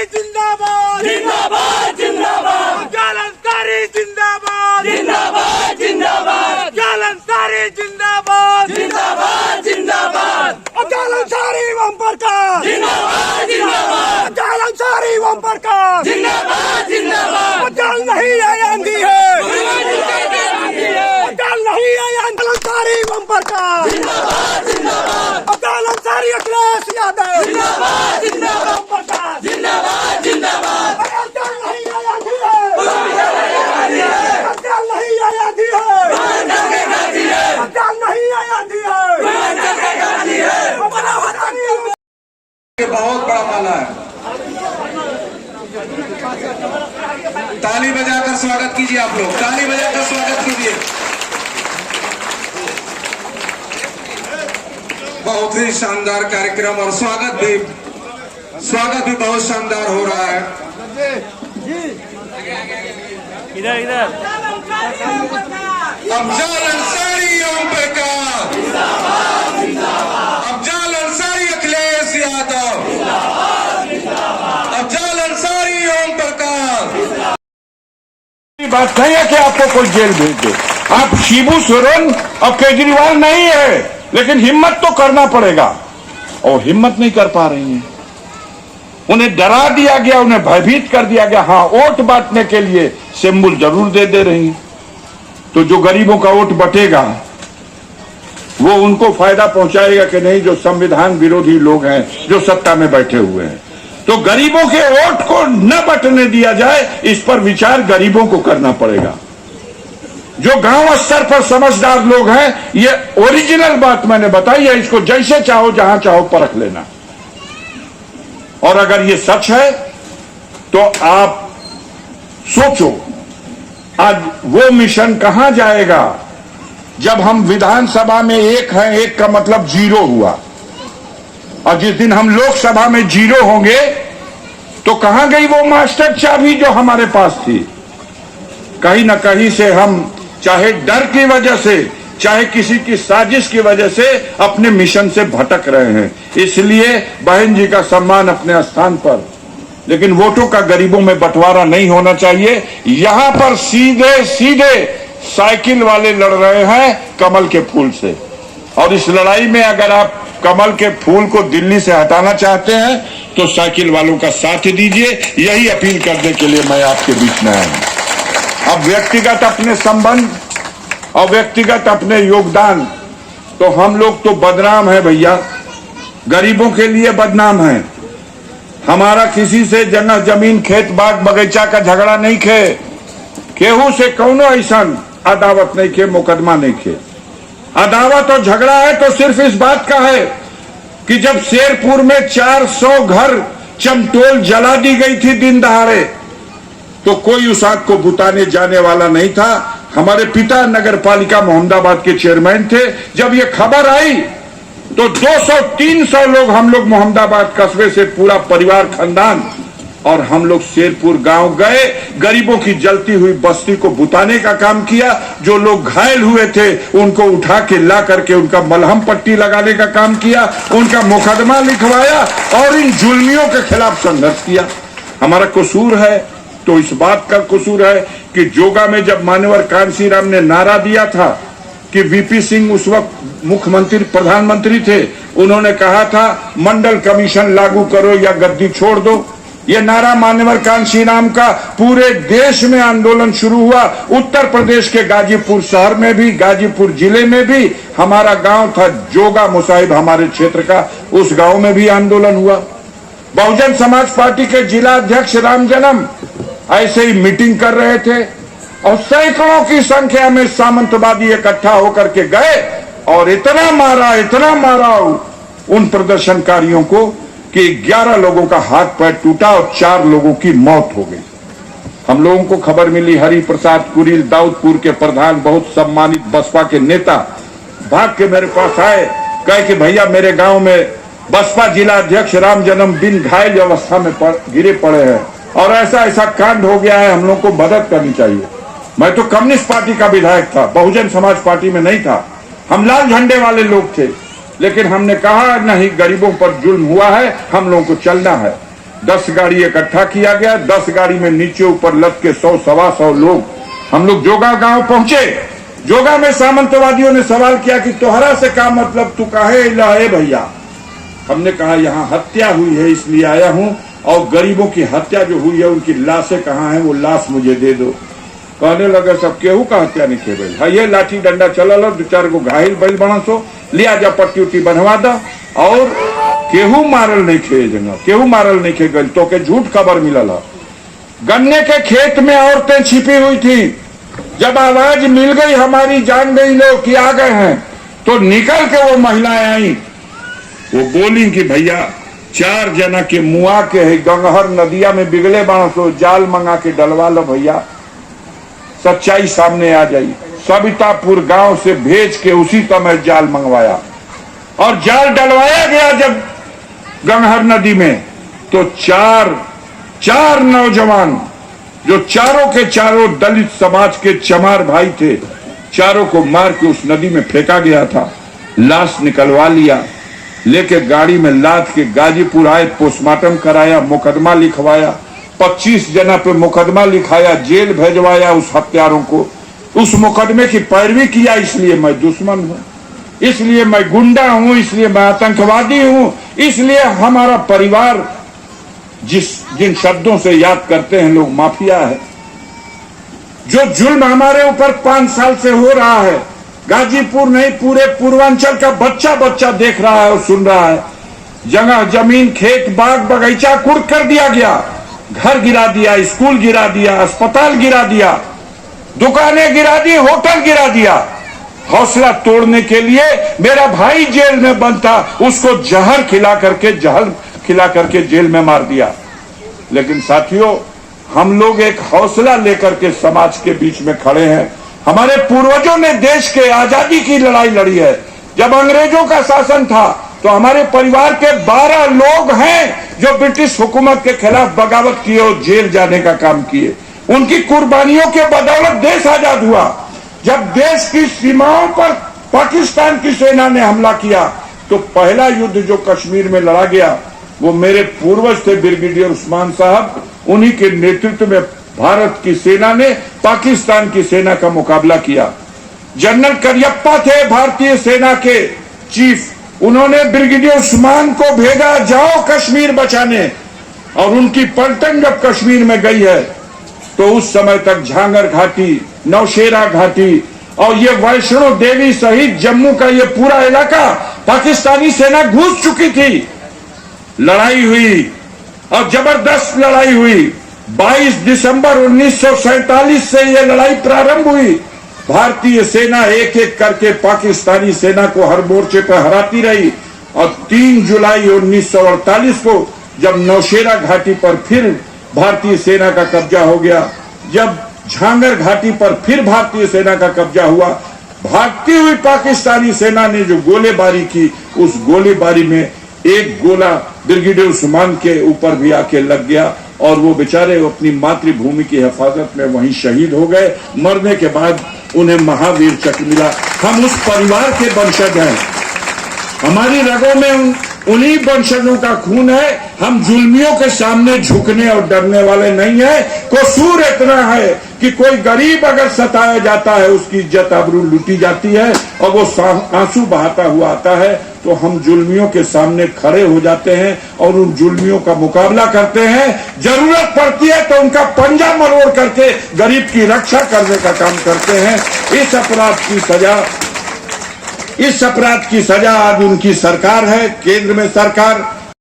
जिंदाबाद जिंदाबाद जिंदाबाद जालंधरी जिंदाबाद जिंदाबाद जिंदाबाद जालंधरी जिंदाबाद जिंदाबाद जिंदाबाद जालंधरी ओम प्रकाश जिंदाबाद जिंदाबाद जालंधरी ओम प्रकाश जिंदाबाद जिंदाबाद जल नहीं है आंधी है जल नहीं है जालंधरी ओम प्रकाश जिंदाबाद जिंदाबाद जालंधरी अखिलेश यादव जिंदाबाद जिंदाबाद ओम प्रकाश जिंदाबाद जिंदाबाद जल नहीं है आंधी है जल नहीं है आंधी है जल नहीं है आंधी है बहुत बड़ा माला है। ताली बजाकर स्वागत कीजिए, आप लोग ताली बजाकर स्वागत कीजिए। बहुत ही शानदार कार्यक्रम और स्वागत भी बहुत शानदार हो रहा है। इधर इधर अफजल अंसारी ओम प्रकाश, अफजल अंसारी अखिलेश यादव, अफजल अंसारी ओम प्रकाश। बात नहीं है कि आपको कोई जेल भेज दे। आप शिबू सोरेन और केजरीवाल नहीं है, लेकिन हिम्मत तो करना पड़ेगा और हिम्मत नहीं कर पा रही हैं। उन्हें डरा दिया गया, उन्हें भयभीत कर दिया गया। हाँ, वोट बांटने के लिए सिंबल जरूर दे रही हैं। तो जो गरीबों का वोट बटेगा वो उनको फायदा पहुंचाएगा कि नहीं, जो संविधान विरोधी लोग हैं, जो सत्ता में बैठे हुए हैं। तो गरीबों के वोट को न बटने दिया जाए, इस पर विचार गरीबों को करना पड़ेगा। जो गांव स्तर पर समझदार लोग हैं, ये ओरिजिनल बात मैंने बताई है, इसको जैसे चाहो जहां चाहो परख लेना। और अगर ये सच है तो आप सोचो, आज वो मिशन कहां जाएगा जब हम विधानसभा में एक हैं, एक का मतलब जीरो हुआ, और जिस दिन हम लोकसभा में जीरो होंगे तो कहां गई वो मास्टर चाबी जो हमारे पास थी। कहीं ना कहीं से हम चाहे डर की वजह से, चाहे किसी की साजिश की वजह से अपने मिशन से भटक रहे हैं। इसलिए बहन जी का सम्मान अपने स्थान पर, लेकिन वोटों का गरीबों में बंटवारा नहीं होना चाहिए। यहां पर सीधे सीधे साइकिल वाले लड़ रहे हैं कमल के फूल से, और इस लड़ाई में अगर आप कमल के फूल को दिल्ली से हटाना चाहते हैं तो साइकिल वालों का साथ दीजिए। यही अपील करने के लिए मैं आपके बीच में आया हूं। अब व्यक्तिगत अपने संबंध और व्यक्तिगत अपने योगदान, तो हम लोग तो बदनाम है भैया, गरीबों के लिए बदनाम है। हमारा किसी से जगह जमीन खेत बाग बगीचा का झगड़ा नहीं खे, केहू से कौनो ऐसा अदावत नहीं खे, मुकदमा नहीं खे। अदावत और झगड़ा है तो सिर्फ इस बात का है कि जब शेरपुर में 400 घर चमटोल जला दी गई थी दिन दहाड़े, तो कोई उस आग को बुताने जाने वाला नहीं था। हमारे पिता नगर पालिका मोहम्मदाबाद के चेयरमैन थे। जब ये खबर आई तो 200-300 लोग, हम लोग मोहम्मदाबाद कस्बे से पूरा परिवार खानदान, और हम लोग शेरपुर गांव गए, गरीबों की जलती हुई बस्ती को बुताने का काम किया। जो लोग घायल हुए थे उनको उठा के ला करके उनका मलहम पट्टी लगाने का काम किया, उनका मुकदमा लिखवाया और इन जुल्मियों के खिलाफ संघर्ष किया। हमारा कसूर है तो इस बात का कसूर है कि जोगा में जब मान्यवर कांसी राम ने नारा दिया था कि वीपी सिंह उस वक्त मुख्यमंत्री प्रधानमंत्री थे, उन्होंने कहा था मंडल कमीशन लागू करो या गद्दी छोड़ दो। ये नारा मान्यवर कांसी राम का पूरे देश में आंदोलन शुरू हुआ। उत्तर प्रदेश के गाजीपुर शहर में भी, गाजीपुर जिले में भी, हमारा गांव था जोगा मुसाहिब हमारे क्षेत्र का, उस गांव में भी आंदोलन हुआ। बहुजन समाज पार्टी के जिला अध्यक्ष राम जन्म ऐसे ही मीटिंग कर रहे थे और सैकड़ों की संख्या में सामंतवादी इकट्ठा होकर के गए और इतना मारा उन प्रदर्शनकारियों को कि 11 लोगों का हाथ पैर टूटा और 4 लोगों की मौत हो गई। हम लोगों को खबर मिली, हरि प्रसाद कुरील दाऊदपुर के प्रधान, बहुत सम्मानित बसपा के नेता, भाग के मेरे पास आए, कहे कि भैया मेरे गांव में बसपा जिला अध्यक्ष राम जन्म दिन घायल अवस्था में गिरे पड़े हैं और ऐसा कांड हो गया है, हम लोग को मदद करनी चाहिए। मैं तो कम्युनिस्ट पार्टी का विधायक था, बहुजन समाज पार्टी में नहीं था। हम लाल झंडे वाले लोग थे, लेकिन हमने कहा नहीं, गरीबों पर जुल्म हुआ है, हम लोगों को चलना है। 10 गाड़ी इकट्ठा किया गया। 10 गाड़ी में नीचे ऊपर लद के 100-125 लोग हम लोग जोगा गांव पहुंचे। जोगा में सामंतवादियों ने सवाल किया कि तोहरा से क्या मतलब, तू काहे लाए भैया। हमने कहा यहाँ हत्या हुई है इसलिए आया हूं, और गरीबों की हत्या जो हुई है उनकी लाशें कहाँ हैं, वो लाश मुझे दे दो। कहने लगे सब केहू का हत्या नहीं खे भाई, हाँ ये लाठी डंडा चलल, 2-4 गो घायल बैल बना सो लिया जा, पट्टी उट्टी बनवा दा, और केहू मारल नहीं खे जगह, केहू मारल नहीं खे गल। तो के झूठ खबर मिलल है। गन्ने के खेत में औरतें छिपी हुई थी। जब आवाज मिल गई हमारी, जान गई लोग कि आ गए हैं, तो निकल के वो महिलाएं आई। वो बोली कि भैया 4 जना के मुआ के है गंगहर नदिया में बिगले बाण, तो जाल मंगा के डलवा लो भैया, सच्चाई सामने आ जाई। सवितापुर गांव से भेज के उसी समय जाल मंगवाया, और जाल डलवाया गया जब गंगहर नदी में, तो चार नौजवान जो चारों के चारों दलित समाज के चमार भाई थे, चारों को मार के उस नदी में फेंका गया था। लाश निकलवा लिया, लेके गाड़ी में लाद के गाजीपुर आए, पोस्टमार्टम कराया, मुकदमा लिखवाया, 25 जना पे मुकदमा लिखाया, जेल भेजवाया उस हत्यारों को। उस मुकदमे की पैरवी किया, इसलिए मैं दुश्मन हूं, इसलिए मैं गुंडा हूं, इसलिए मैं आतंकवादी हूं, इसलिए हमारा परिवार जिन शब्दों से याद करते हैं लोग माफिया है। जो जुल्म हमारे ऊपर 5 साल से हो रहा है, गाजीपुर नहीं पूरे पूर्वांचल का बच्चा बच्चा देख रहा है और सुन रहा है। जगह जमीन खेत बाग बगीचा कुर्क कर दिया गया, घर गिरा दिया, स्कूल गिरा दिया, अस्पताल गिरा दिया, दुकानें गिरा दी, होटल गिरा दिया। हौसला तोड़ने के लिए मेरा भाई जेल में बंद था, उसको जहर खिला करके जेल में मार दिया। लेकिन साथियों, हम लोग एक हौसला लेकर के समाज के बीच में खड़े हैं। हमारे पूर्वजों ने देश के आजादी की लड़ाई लड़ी है। जब अंग्रेजों का शासन था तो हमारे परिवार के 12 लोग हैं जो ब्रिटिश हुकूमत के खिलाफ बगावत किए और जेल जाने का काम किए। उनकी कुर्बानियों के बदौलत देश आजाद हुआ। जब देश की सीमाओं पर पाकिस्तान की सेना ने हमला किया तो पहला युद्ध जो कश्मीर में लड़ा गया वो मेरे पूर्वज थे ब्रिगेडियर उस्मान साहब, उन्हीं के नेतृत्व में भारत की सेना ने पाकिस्तान की सेना का मुकाबला किया। जनरल करियप्पा थे भारतीय सेना के चीफ, उन्होंने ब्रिगेडियर उस्मान को भेजा जाओ कश्मीर बचाने, और उनकी पलटन जब कश्मीर में गई है तो उस समय तक झांगर घाटी, नौशेरा घाटी और ये वैष्णो देवी सहित जम्मू का ये पूरा इलाका पाकिस्तानी सेना घुस चुकी थी। लड़ाई हुई और जबरदस्त लड़ाई हुई। 22 दिसंबर 1947 से यह लड़ाई प्रारंभ हुई। भारतीय सेना एक एक करके पाकिस्तानी सेना को हर मोर्चे पर हराती रही, और 3 जुलाई 1948 को जब नौशेरा घाटी पर फिर भारतीय सेना का कब्जा हो गया, जब झांगर घाटी पर फिर भारतीय सेना का कब्जा हुआ, भागती हुई पाकिस्तानी सेना ने जो गोलीबारी की, उस गोलीबारी में एक गोला ब्रिगेडियर उस्मान के ऊपर भी आके लग गया, और वो बेचारे अपनी मातृभूमि की हिफाजत में वहीं शहीद हो गए। मरने के बाद उन्हें महावीर चक्र मिला। हम उस परिवार के वंशज हैं, हमारी रगों में उन्हीं वंशजों का खून है। हम जुल्मियों के सामने झुकने और डरने वाले नहीं है। कसूर इतना है कि कोई गरीब अगर सताया जाता है, उसकी इज्जत आबरू लूटी जाती है और वो आंसू बहाता हुआ आता है, तो हम जुल्मियों के सामने खड़े हो जाते हैं और उन जुल्मियों का मुकाबला करते हैं। जरूरत पड़ती है तो उनका पंजा मरोड़ करके गरीब की रक्षा करने का काम करते हैं। इस अपराध की सजा आज उनकी सरकार है, केंद्र में सरकार।